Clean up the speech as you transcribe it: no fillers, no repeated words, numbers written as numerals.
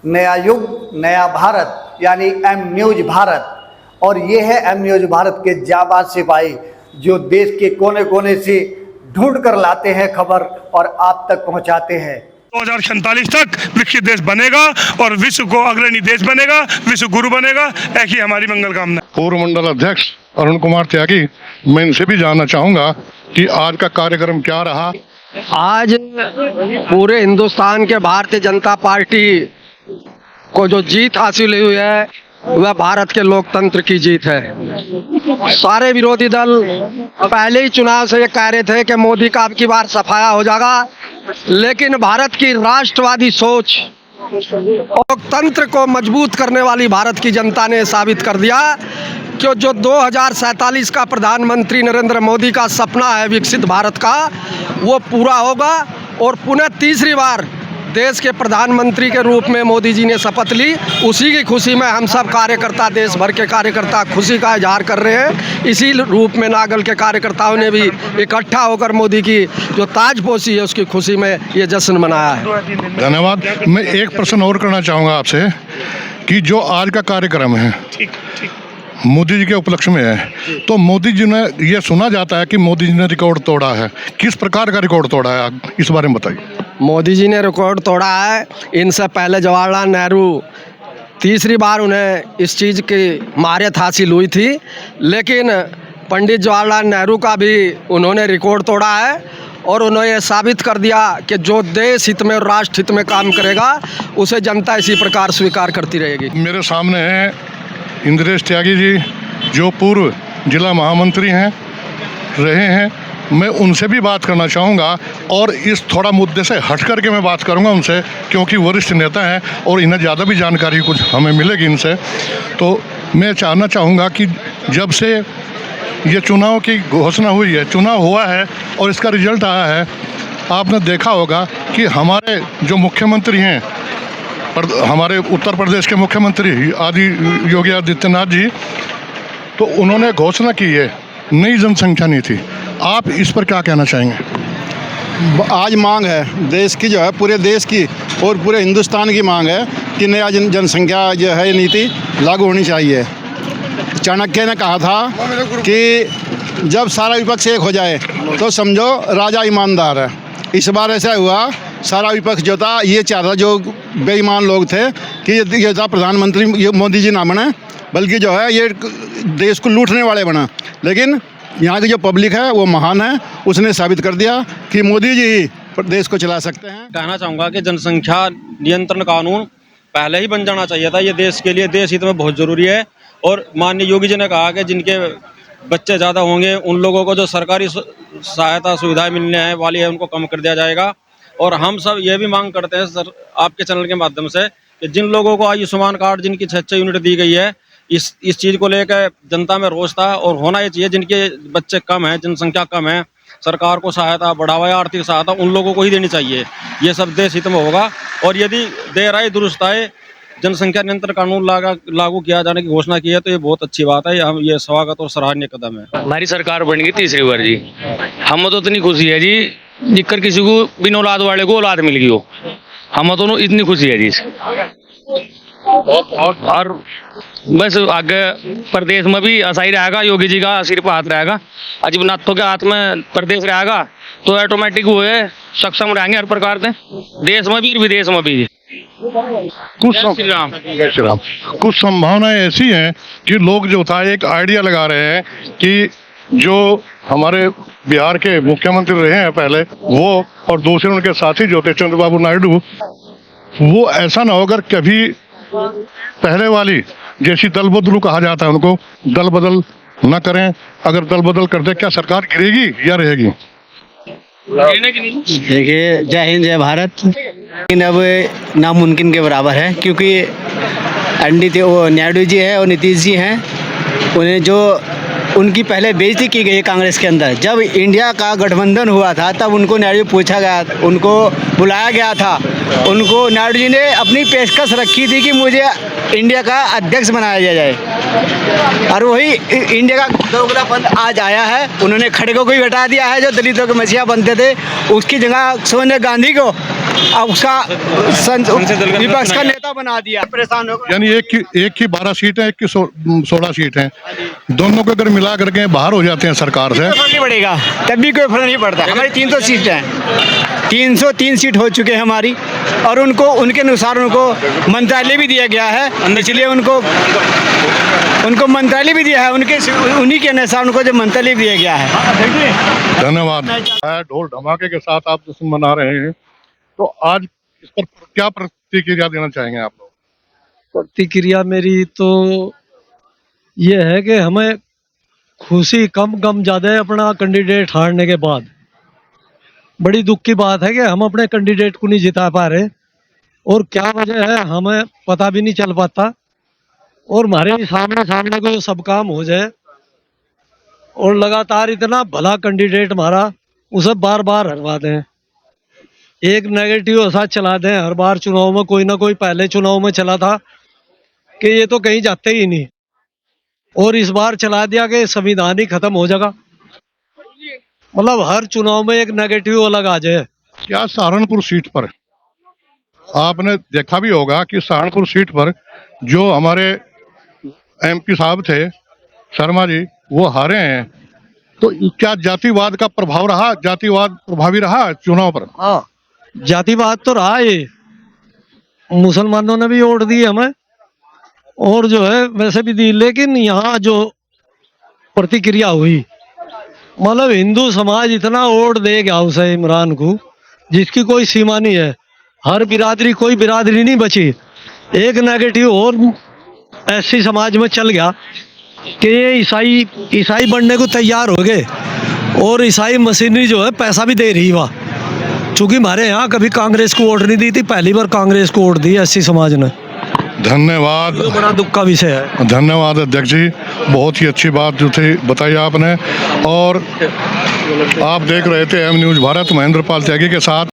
नया युग नया भारत यानी एम न्यूज भारत। और ये है एम न्यूज भारत के जाबाज सिपाही जो देश के कोने कोने से ढूंढ कर लाते हैं खबर और आप तक पहुंचाते हैं। 2047 तक विकसित देश बनेगा और विश्व को अग्रणी देश बनेगा, विश्व गुरु बनेगा। ऐसी हमारी मंगल कामना। पूर्व मंडल अध्यक्ष अरुण कुमार त्यागी, मैं इनसे भी जानना चाहूंगा कि आज का कार्यक्रम क्या रहा। आज पूरे हिंदुस्तान के भारतीय जनता पार्टी को जो जीत हासिल हुई है वह भारत के लोकतंत्र की जीत है। सारे विरोधी दल पहले ही चुनाव से ये कह रहे थे कि मोदी का अब की बार सफाया हो जाएगा, लेकिन भारत की राष्ट्रवादी सोच लोकतंत्र को मजबूत करने वाली भारत की जनता ने साबित कर दिया कि जो 2047 का प्रधानमंत्री नरेंद्र मोदी का सपना है विकसित भारत का, वो पूरा होगा। और पुनः तीसरी बार देश के प्रधानमंत्री के रूप में मोदी जी ने शपथ ली। उसी की खुशी में हम सब कार्यकर्ता, देश भर के कार्यकर्ता खुशी का इजहार कर रहे हैं। इसी रूप में नागल के कार्यकर्ताओं ने भी इकट्ठा होकर मोदी की जो ताजपोशी है उसकी खुशी में ये जश्न मनाया है। धन्यवाद। मैं एक प्रश्न और करना चाहूँगा आपसे कि जो आज का कार्यक्रम है मोदी जी के उपलक्ष्य में है, तो मोदी जी ने, ये सुना जाता है कि मोदी जी ने रिकॉर्ड तोड़ा है। किस प्रकार का रिकॉर्ड तोड़ा है, इस बारे में बताइए। मोदी जी ने रिकॉर्ड तोड़ा है। इनसे पहले जवाहरलाल नेहरू तीसरी बार उन्हें इस चीज़ की महारत हासिल हुई थी, लेकिन पंडित जवाहरलाल नेहरू का भी उन्होंने रिकॉर्ड तोड़ा है और उन्होंने ये साबित कर दिया कि जो देश हित में और राष्ट्र हित में काम करेगा उसे जनता इसी प्रकार स्वीकार करती रहेगी। मेरे सामने है इंद्रेश त्यागी जी, जो पूर्व जिला महामंत्री हैं, रहे हैं। मैं उनसे भी बात करना चाहूँगा और इस थोड़ा मुद्दे से हट करके मैं बात करूँगा उनसे, क्योंकि वरिष्ठ नेता हैं और इन्हें ज़्यादा भी जानकारी कुछ हमें मिलेगी इनसे। तो मैं जानना चाहूँगा कि जब से ये चुनाव की घोषणा हुई है, चुनाव हुआ है और इसका रिजल्ट आया है, आपने देखा होगा कि हमारे जो मुख्यमंत्री हैं, हमारे उत्तर प्रदेश के मुख्यमंत्री योगी आदित्यनाथ जी, तो उन्होंने घोषणा की है नई जनसंख्या नीति। आप इस पर क्या कहना चाहेंगे? आज मांग है देश की, जो है पूरे देश की और पूरे हिंदुस्तान की मांग है कि नया जनसंख्या जो है नीति लागू होनी चाहिए। चाणक्य ने कहा था कि जब सारा विपक्ष एक हो जाए तो समझो राजा ईमानदार है। इस बार ऐसा हुआ, सारा विपक्ष जो था ये चाहता, जो बेईमान लोग थे, कि ये था प्रधानमंत्री मोदी जी ना बने, बल्कि जो है ये देश को लूटने वाले बना। लेकिन यहाँ की जो पब्लिक है वो महान है, उसने साबित कर दिया कि मोदी जी ही देश को चला सकते हैं। कहना चाहूँगा कि जनसंख्या नियंत्रण कानून पहले ही बन जाना चाहिए था। ये देश के लिए, देश हित में बहुत ज़रूरी है। और माननीय योगी जी ने कहा कि जिनके बच्चे ज़्यादा होंगे उन लोगों को जो सरकारी सहायता सुविधाएं मिलने हैं वाली है उनको कम कर दिया जाएगा। और हम सब ये भी मांग करते हैं सर, आपके चैनल के माध्यम से, कि जिन लोगों को आयुष्मान कार्ड जिनकी 6 यूनिट दी गई है, इस चीज़ को लेकर जनता में रोष था और होना ये चाहिए। जिनके बच्चे कम हैं, जनसंख्या कम है, सरकार को सहायता, बढ़ावा या आर्थिक सहायता उन लोगों को ही देनी चाहिए। ये सब देश हित में होगा। और यदि देर आए दुरुस्त आए, जनसंख्या नियंत्रण कानून लागू किया जाने की घोषणा की है तो ये बहुत अच्छी बात है। हम ये स्वागत और सराहनीय कदम है। हमारी सरकार बन गई तीसरी बार जी, हम तो इतनी खुशी है जी, जिक्कर किसी को बिन औलाद वाले को औलाद मिल गई हो, हम तो इतनी खुशी है जी। और बस आगे प्रदेश में भी ऐसा ही रहेगा, योगी जी का सिर पर हाथ रहेगा, अजीब नाथों के हाथ में प्रदेश रहेगा तो ऑटोमेटिक वो है सक्षम रहेंगे हर प्रकार से, देश में भी विदेश में भी। कुछ संभावनाएं ऐसी हैं कि लोग जो था एक आइडिया लगा रहे हैं कि जो हमारे बिहार के मुख्यमंत्री रहे हैं पहले वो, और दूसरे उनके साथी जो थे चंद्रबाबू नायडू, वो ऐसा ना होकर कभी पहले वाली जैसी दल बदलू कहा जाता है उनको, दल बदल न करें। अगर दल बदल करते क्या सरकार गिरेगी या रहेगी? देखिए, जय हिंद जय भारत। लेकिन अब नामुमकिन के बराबर है, क्योंकि नायडू जी है और नीतीश जी हैं, उन्हें जो उनकी पहले बेइज्जती की गई है कांग्रेस के अंदर। जब इंडिया का गठबंधन हुआ था तब उनको नायडू पूछा गया, उनको बुलाया गया था, उनको नायडू जी ने अपनी पेशकश रखी थी कि मुझे इंडिया का अध्यक्ष बनाया जाए, और वही इंडिया का दोगलापन आज आया है। उन्होंने खड़गे को ही हटा दिया है, जो दलितों के मसीहा बनते थे, उसकी जगह सोनिया गांधी को अब उसका विपक्ष का नेता बना दिया, परेशान हो गए। यानी एक की 12 सीट है, एक की 16 सीट है, दोनों को अगर मिला करके बाहर हो जाते हैं सरकार से, फर्क नहीं पड़ेगा, तब भी कोई फर्क नहीं पड़ता। हमारी 300 सीट है, 303 सीट हो चुके हैं हमारी, और उनको उनके अनुसार उनको मंत्रालय भी दिया गया है, इसलिए उनको मंत्रालय भी दिया है, उन्हीं के अनुसार उनको जो मंत्रालय दिया गया है। धन्यवाद। ढोल धमाके के साथ आप जश्न मना रहे हैं, तो आज इस पर क्या प्रतिक्रिया देना चाहेंगे आप लोग? प्रतिक्रिया मेरी तो ये है कि हमें खुशी कम गम ज्यादा है अपना कैंडिडेट हारने के बाद। बड़ी दुख की बात है कि हम अपने कैंडिडेट को नहीं जिता पा रहे, और क्या वजह है हमें पता भी नहीं चल पाता, और हमारे सामने को सब काम हो जाए, और लगातार इतना भला कैंडिडेट हमारा उसे बार बार हरवा दें, एक नेगेटिव ऐसा चला दें हर बार चुनाव में। कोई ना कोई पहले चुनाव में चला था कि ये तो कहीं जाते ही नहीं, और इस बार चला दिया कि संविधान ही खत्म हो जाएगा। मतलब हर चुनाव में एक नेगेटिव अलग आ जाए। क्या सहारनपुर सीट पर आपने देखा भी होगा कि सहारनपुर सीट पर जो हमारे MP साहब थे शर्मा जी, वो हारे हैं, तो क्या जातिवाद का प्रभाव रहा, जातिवाद प्रभावी रहा चुनाव पर? हाँ, जातिवाद तो रहा, ये मुसलमानों ने भी वोट दिए हमें, और जो है वैसे भी दी, लेकिन यहाँ जो प्रतिक्रिया हुई, मतलब हिंदू समाज इतना वोट दे गया उसे इमरान को जिसकी कोई सीमा नहीं है। हर बिरादरी, कोई बिरादरी नहीं बची। एक नेगेटिव और ऐसी समाज में चल गया कि ये ईसाई बनने को तैयार हो गए, और ईसाई मशीनरी जो है पैसा भी दे रही वहाँ। चूंकि हमारे यहाँ कभी कांग्रेस को वोट नहीं दी थी, पहली बार कांग्रेस को वोट दी ऐसी समाज ने। धन्यवाद। तो बड़ा दुख का विषय है। धन्यवाद अध्यक्ष जी, बहुत ही अच्छी बात जो थी बताई आपने। और आप देख रहे थे M न्यूज़ भारत, महेंद्र पाल त्यागी के साथ।